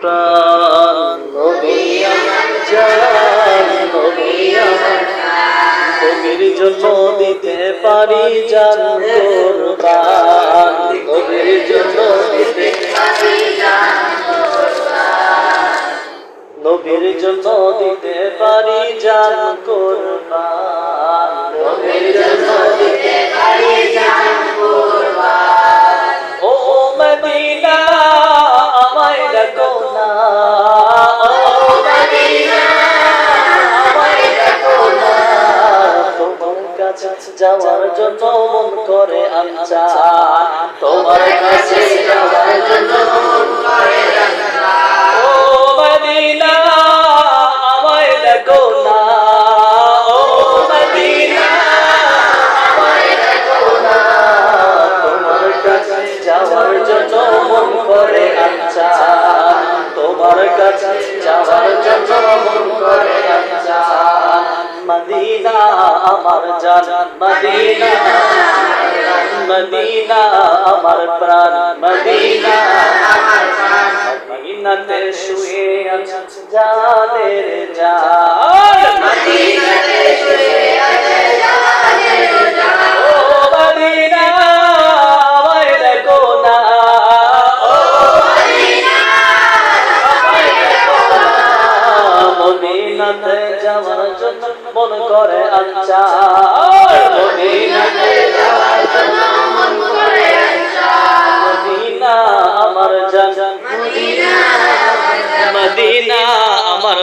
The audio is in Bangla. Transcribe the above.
প্রাণ নবী আমার জান, নবী আমার নবীর জন্য দিতে পারি জান কুরবান, নবীর জন্য দিতে পারি জান কুরবান, নবীর জন্য দিতে পারি জান কুরবান, নবীর জন্য দিতে পারি জান কুরবান। ও মদিনা আমায় ডাকো না, ও মদিনা আমায় ডাকো না, তোমার কাছে যাওয়ার জন্য মন করে আনচান, তোমার কাছে যাওয়ার জন্য মন করে আনচান। ও মদিনা আমায় ডাকো না, ও মদিনা আমায় ডাকো না, তোমার কাছে যাওয়ার জন্য মন করে আনচান, তোমার কাছে যাওয়ার জন্য মন করে আনচান। মদিনা আমার জান, মদিনা মদিনা আমার প্রাণ, মদিনা আমার প্রাণ, মদিনাতে শুয়ে আছে জানের জান, মদিনাতে শুয়ে আছে জানের জান। ও মদিনা আমায় ডাকো না, ও মদিনা আমায় ডাকো না, মদিনাতে যাওয়ার জন্য মন করে আনচান, মদিনাতে যাওয়ার জন্য মন করে আনচান। মদিনা আমার জান, মদিনা আমার